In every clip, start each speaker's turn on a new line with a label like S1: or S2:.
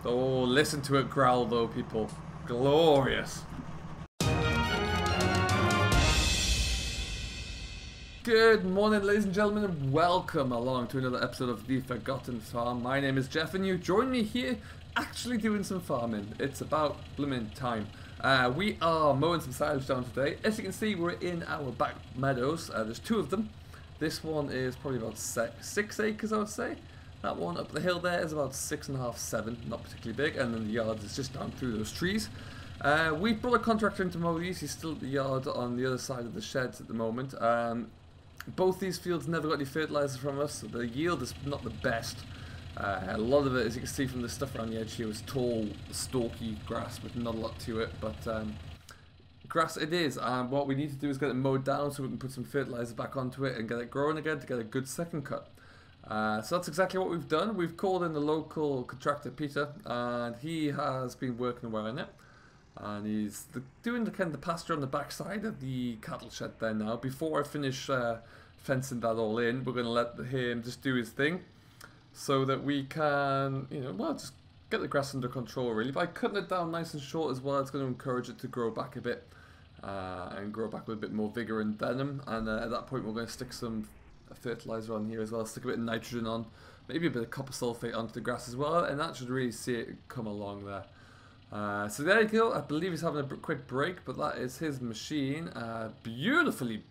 S1: Oh, listen to it growl though, people. Glorious. Good morning, ladies and gentlemen, and welcome along to another episode of The Forgotten Farm. My name is Jeff, and you join me here actually doing some farming. It's about blooming time. We are mowing some silage down today. As you can see, we're in our back meadows. There's two of them. This one is probably about 6 acres, I would say. That one up the hill there is about 6.5, 7, not particularly big, and then the yard is just down through those trees. We brought a contractor in to mow these. He's still at the yard on the other side of the sheds at the moment. Both these fields never got any fertilizer from us, so the yield is not the best. A lot of it, as you can see from the stuff around the edge here, is tall, stalky grass with not a lot to it, but grass it is, and what we need to do is get it mowed down so we can put some fertilizer back onto it and get it growing again to get a good second cut. So that's exactly what we've done. We've called in the local contractor, Peter, and he has been working away on it. And he's doing the kind of the pasture on the back side of the cattle shed there now. Before I finish fencing that all in, we're going to let him just do his thing so that we can, you know, well, just get the grass under control really. By cutting it down nice and short as well, it's going to encourage it to grow back a bit and grow back with a bit more vigor and venom. And at that point, we're going to stick some fertilizer on here as well, stick a bit of nitrogen on, maybe a bit of copper sulfate onto the grass as well, and that should really see it come along there. So there you go. I believe he's having a quick break, but that is his machine. Beautifully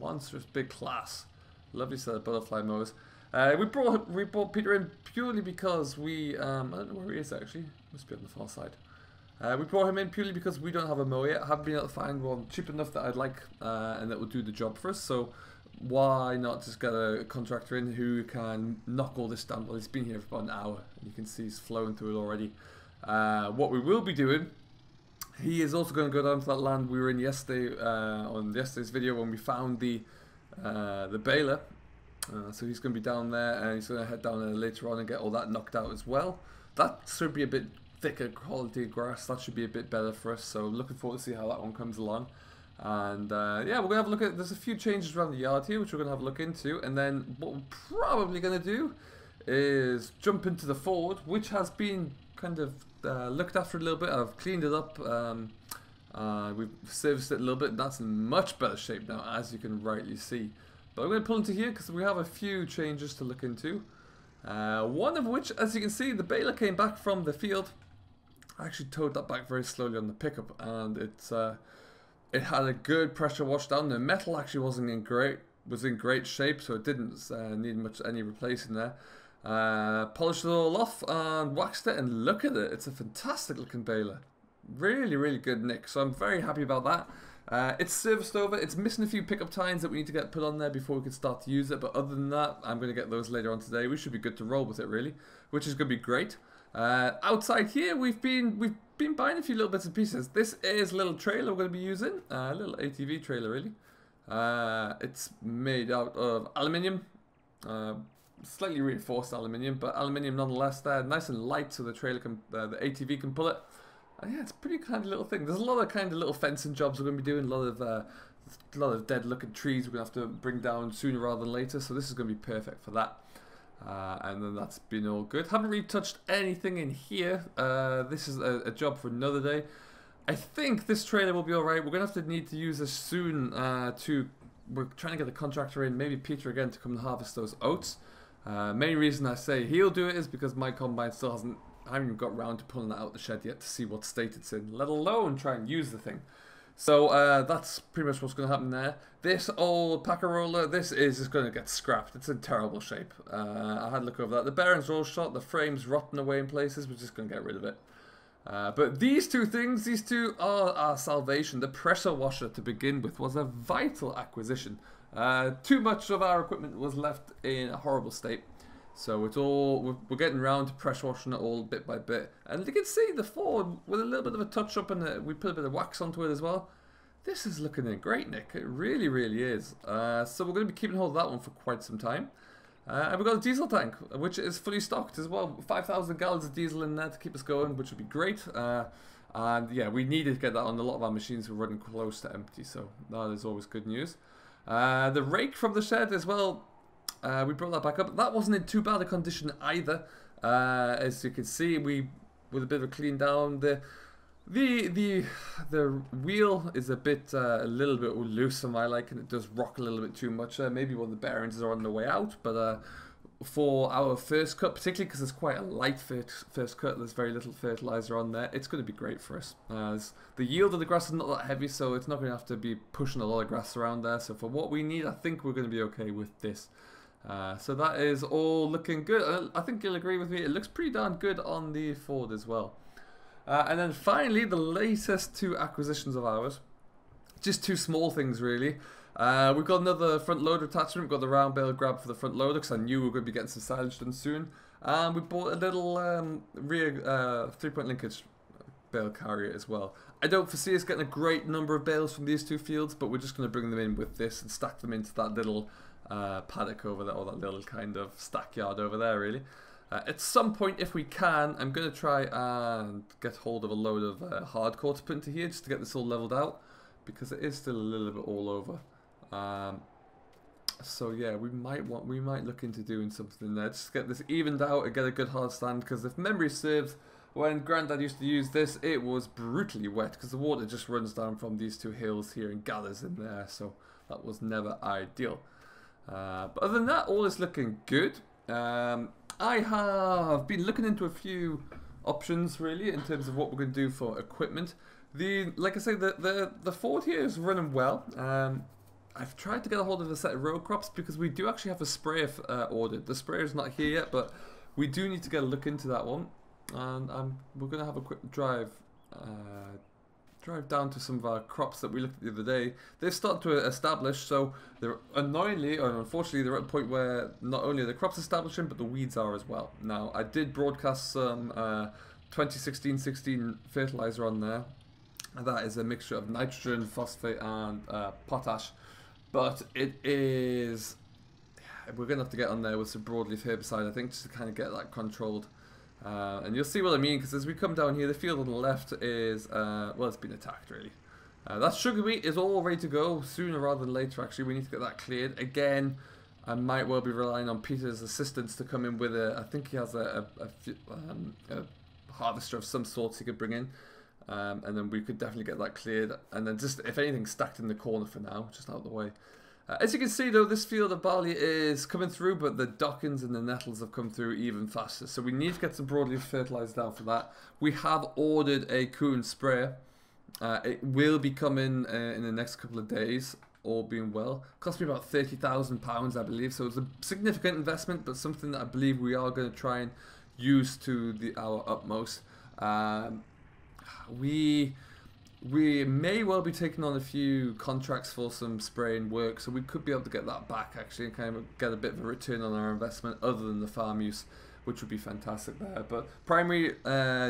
S1: monstrous big class. Lovely set of butterfly mowers. We brought Peter in purely because we I don't know where he is actually. Must be on the far side. We brought him in purely because we don't have a mower yet. I haven't been able to find one cheap enough that I'd like and that will do the job for us. So why not just get a contractor in who can knock all this down? Well, he's been here for about an hour, and you can see he's flowing through it already. What we will be doing, he is also going to go down to that land we were in yesterday, on yesterday's video when we found the baler. So he's going to be down there, and he's going to head down there later on and get all that knocked out as well. That should be a bit thicker quality grass. That should be a bit better for us. So looking forward to see how that one comes along. And yeah, we're going to have a look at, there's a few changes around the yard here which we're going to have a look into, and then what we're probably going to do is jump into the Ford, which has been kind of looked after a little bit. I've cleaned it up, we've serviced it a little bit, and that's in much better shape now, as you can rightly see. But I'm going to pull into here because we have a few changes to look into. One of which, as you can see, the baler came back from the field. I actually towed that back very slowly on the pickup, and it had a good pressure wash down. The metal actually was in great shape, so it didn't need any replacing there. Polished it all off and waxed it, and look at it. It's a fantastic looking baler. Really, really good nick. So I'm very happy about that. It's serviced over. It's missing a few pickup tines that we need to get put on there before we can start to use it. But other than that, I'm going to get those later on today. We should be good to roll with it really, which is going to be great. Outside here, we've been buying a few little bits and pieces. This is a little trailer we're going to be using. A little ATV trailer really. It's made out of aluminium. Slightly reinforced aluminium, but aluminium nonetheless. They're nice and light, so the trailer can, the ATV can pull it. Yeah, it's a pretty kind of little thing. There's a lot of kind of little fencing jobs we're going to be doing. A lot of dead-looking trees we're going to have to bring down sooner rather than later. So this is going to be perfect for that. And then that's been all good. Haven't really touched anything in here. This is a job for another day. I think this trailer will be all right. We're going to need to use this soon. We're trying to get the contractor in, maybe Peter again, to come and harvest those oats. Main reason I say he'll do it is because my combine still hasn't, I haven't even got around to pulling it out of the shed yet to see what state it's in, let alone try and use the thing. So that's pretty much what's going to happen there. This old packer roller, this is just going to get scrapped. It's in terrible shape. I had a look over that. The bearings are all shot, the frame's rotten away in places. We're just going to get rid of it. But these two things, these two are our salvation. The pressure washer to begin with was a vital acquisition. Too much of our equipment was left in a horrible state. So it's all, we're getting around to pressure washing it all bit by bit. And you can see the Ford with a little bit of a touch up, and we put a bit of wax onto it as well. This is looking in great nick. It really, really is. So we're going to be keeping hold of that one for quite some time. And we've got a diesel tank, which is fully stocked as well. 5,000 gallons of diesel in there to keep us going, which would be great. And yeah, we needed to get that on. A lot of our machines were running close to empty, so that is always good news. The rake from the shed as well, we brought that back up. That wasn't in too bad a condition either. As you can see, we with a bit of a clean down. The wheel is a little bit loose for my liking. It does rock a little bit too much. Maybe one of the bearings are on the way out, but for our first cut, particularly because it's quite a light first cut, there's very little fertilizer on there, it's going to be great for us. The yield of the grass is not that heavy, so it's not going to have to be pushing a lot of grass around there. So for what we need, I think we're going to be okay with this. So that is all looking good. I think you'll agree with me, it looks pretty darn good on the Ford as well. And then finally, the latest two acquisitions of ours. Just two small things, really. We've got another front loader attachment. We've got the round bale grab for the front loader, because I knew we were going to be getting some silage done soon. And we bought a little rear 3-point linkage bale carrier as well. I don't foresee us getting a great number of bales from these two fields, but we're just going to bring them in with this and stack them into that little paddock over there, or that little kind of stack yard over there, really. At some point, if we can, I'm going to try and get hold of a load of hardcore to put into here, just to get this all leveled out, because it is still a little bit all over. So yeah, we might look into doing something there, just to get this evened out and get a good hard stand, because if memory serves, when Granddad used to use this, it was brutally wet, because the water just runs down from these two hills here and gathers in there, so that was never ideal. But other than that, all is looking good. I have been looking into a few options, really, in terms of what we're going to do for equipment. Like I say, the Ford here is running well. I've tried to get a hold of a set of row crops, because we do actually have a sprayer ordered. The sprayer is not here yet, but we do need to get a look into that one. And we're going to have a quick drive down to some of our crops that we looked at the other day. They've started to establish, so they're annoyingly, or unfortunately, they're at a point where not only are the crops establishing, but the weeds are as well. Now, I did broadcast some 2016-16 fertilizer on there. That is a mixture of nitrogen, phosphate, and potash. But it is, we're going to have to get on there with some broadleaf herbicide, I think, just to kind of get that controlled. And you'll see what I mean, because as we come down here, the field on the left is, well, it's been attacked, really. That sugar beet is all ready to go, sooner rather than later, actually. We need to get that cleared. Again, I might well be relying on Peter's assistance to come in with I think he has a harvester of some sort he could bring in. And then we could definitely get that cleared. And then just, if anything, stacked in the corner for now, just out of the way. As you can see, though, this field of barley is coming through, but the dockings and the nettles have come through even faster. So we need to get some broadleaf fertilizer down for that. We have ordered a Kuhn sprayer. It will be coming in the next couple of days, all being well. Cost me about £30,000, I believe. So it's a significant investment, but something that I believe we are going to try and use to our utmost. We may well be taking on a few contracts for some spraying work, so we could be able to get that back, actually, and kind of get a bit of a return on our investment other than the farm use, which would be fantastic there. But primary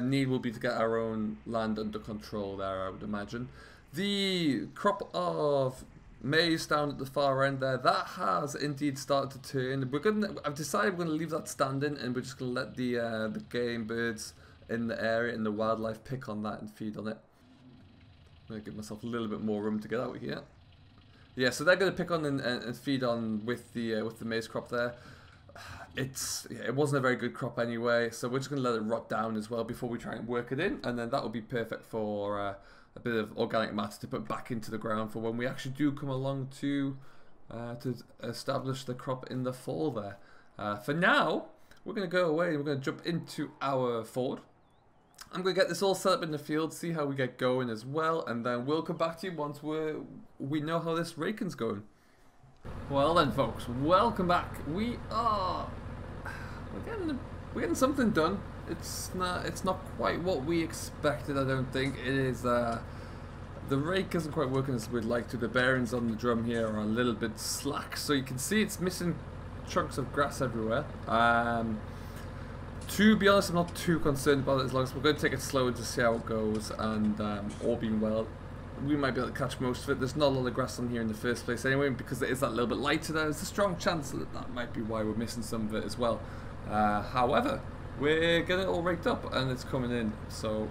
S1: need will be to get our own land under control there, I would imagine. The crop of maize down at the far end there, that has indeed started to turn. I've decided we're going to leave that standing, and we're just going to let the game birds in the area and the wildlife pick on that and feed on it. I'm going to give myself a little bit more room to get out here. Yeah, so they're going to pick on and feed on with the maize crop there. It wasn't a very good crop anyway, so we're just going to let it rot down as well before we try and work it in, and then that will be perfect for a bit of organic matter to put back into the ground for when we actually do come along to establish the crop in the fall there. For now, we're going to go away and we're going to jump into our Ford. I'm going to get this all set up in the field, see how we get going as well, and then we'll come back to you once we know how this raking's going. Well then, folks, welcome back. We're getting something done. It's not quite what we expected, I don't think. It is the rake isn't quite working as we'd like to. The bearings on the drum here are a little bit slack, so you can see it's missing chunks of grass everywhere. To be honest, I'm not too concerned about it, as long as we're going to take it slow and just see how it goes, and all being well, we might be able to catch most of it. There's not a lot of grass on here in the first place anyway, because it is that little bit lighter there. There's a strong chance that might be why we're missing some of it as well. However, we're getting it all raked up and it's coming in, so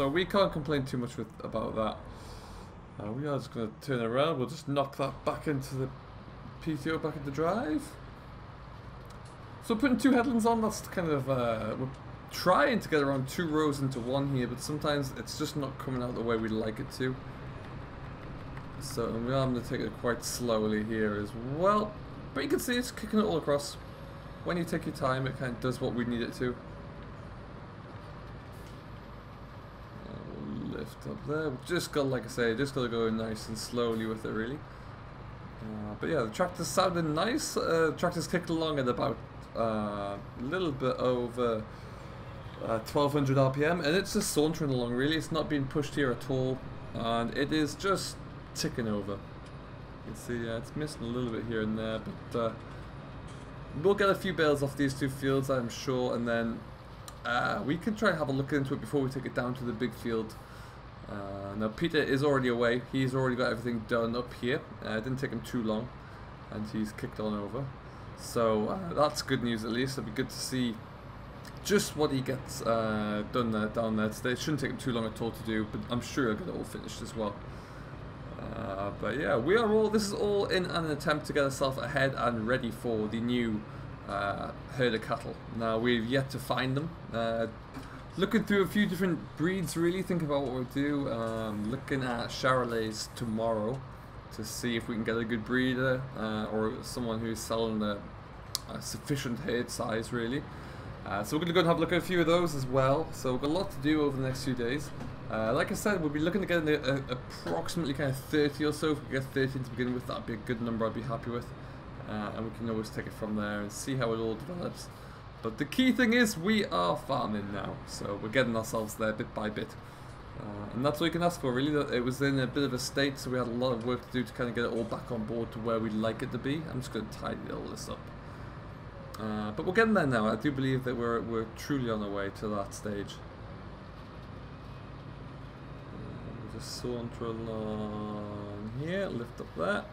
S1: we can't complain too much about that. We are just going to turn around. We'll just knock that back into the PTO, back into drive. So putting two headlands on, that's kind of, we're trying to get around 2 rows into one here, but sometimes it's just not coming out the way we'd like it to. So I'm going to take it quite slowly here as well. But you can see it's kicking it all across. When you take your time, it kind of does what we need it to. We'll lift up there. We've just got, like I say, just got to go nice and slowly with it, really. But yeah, the tractor's sounding nice. Tractor's kicked along at about a little bit over 1200 RPM, and it's just sauntering along, really. It's not being pushed here at all, and it is just ticking over. You can see, yeah, it's missing a little bit here and there, but we'll get a few bales off these 2 fields, I'm sure, and then we can try and have a look into it before we take it down to the big field. Now Peter is already away. He's already got everything done up here. It didn't take him too long, and he's kicked on over. So that's good news at least. It'll be good to see just what he gets done there, down there today. It shouldn't take him too long at all to do, but I'm sure he'll get it all finished as well. But yeah, this is all in an attempt to get ourselves ahead and ready for the new herd of cattle. Now we've yet to find them. Looking through a few different breeds, really thinking about what we'll do. Looking at Charolais tomorrow to see if we can get a good breeder or someone who's selling a sufficient herd size, really. So we're going to go and have a look at a few of those as well. So we've got a lot to do over the next few days. Like I said, we'll be looking to get approximately kind of 30 or so. If we get 30 to begin with, that'd be a good number I'd be happy with. And we can always take it from there and see how it all develops. But the key thing is we are farming now, so we're getting ourselves there bit by bit. And that's all you can ask for, really. It was in a bit of a state, so we had a lot of work to do to kind of get it all back on board to where we'd like it to be. I'm just going to tidy all this up. But we're getting there now. I do believe that we're truly on our way to that stage. We'll just saunter along here, lift up there.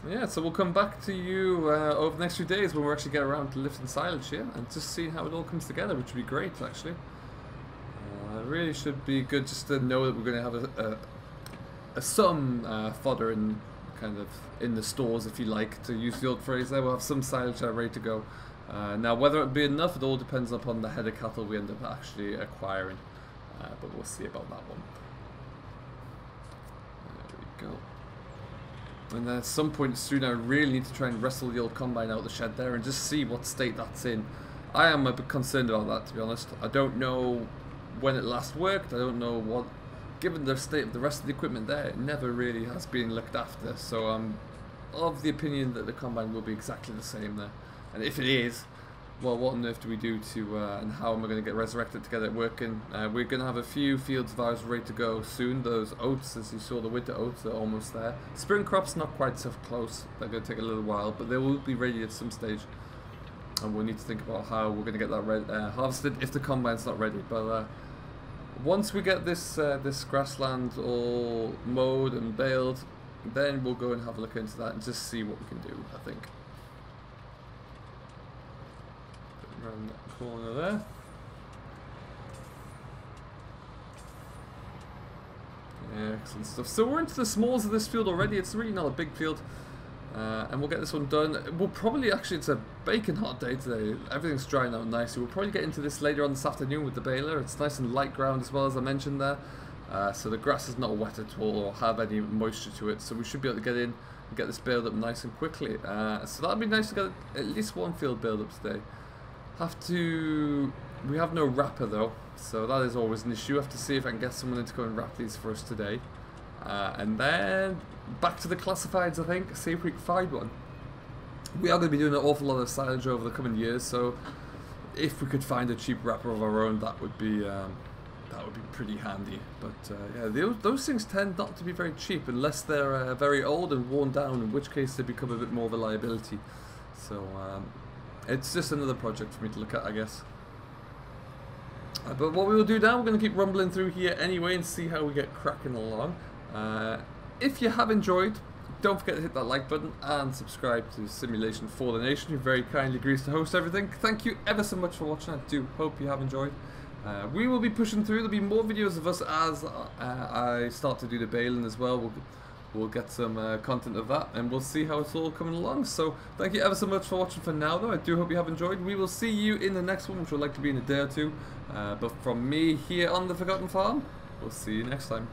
S1: Yeah, so we'll come back to you over the next few days when we actually get around to lifting silage here and just see how it all comes together, which would be great, actually. It really should be good just to know that we're going to have some fodder in kind of in the stores, if you like, to use the old phrase there. We'll have some silage ready to go. Now, whether it be enough, it all depends upon the head of cattle we end up actually acquiring, but we'll see about that one. There we go. And then at some point soon I really need to try and wrestle the old combine out of the shed there and just see what state that's in. I am a bit concerned about that, to be honest. I don't know when it last worked. I don't know what... Given the state of the rest of the equipment there, it never really has been looked after. So I'm of the opinion that the combine will be exactly the same there. And if it is, well, what on earth do we do to, and how am I going to get resurrected to get it working? We're going to have a few fields of ours ready to go soon. Those oats, as you saw, the winter oats are almost there. Spring crops not quite so close. They're going to take a little while, but they will be ready at some stage. And we'll need to think about how we're going to get that harvested if the combine's not ready. But once we get this this grassland all mowed and baled, then we'll go and have a look into that and just see what we can do, I think. Around that corner there. Yeah, excellent stuff. So we're into the smalls of this field already. It's really not a big field. And we'll get this one done. We'll probably, actually, it's a baking hot day today. Everything's drying out nicely. We'll probably get into this later on this afternoon with the baler. It's nice and light ground as well, as I mentioned there. So the grass is not wet at all or have any moisture to it. So we should be able to get in and get this baled up nice and quickly. So that'd be nice to get at least one field baled up today. We have no wrapper though, so that is always an issue. I have to see if I can get someone in to go and wrap these for us today. And then back to the classifieds, I think, see if we can find one. We are going to be doing an awful lot of silage over the coming years, so if we could find a cheap wrapper of our own, that would be pretty handy. But yeah, those things tend not to be very cheap unless they're very old and worn down, in which case they become a bit more of a liability. So it's just another project for me to look at, I guess. But what we will do now, we're going to keep rumbling through here anyway and see how we get cracking along. If you have enjoyed, don't forget to hit that like button and subscribe to Simulation for the Nation, who very kindly agrees to host everything. Thank you ever so much for watching. I do hope you have enjoyed. We will be pushing through. There'll be more videos of us as I start to do the baling as well. We'll we'll get some content of that, and we'll see how it's all coming along. So thank you ever so much for watching for now, though. I do hope you have enjoyed. We will see you in the next one, which will likely be in a day or two. But from me here on the Forgotten Farm, we'll see you next time.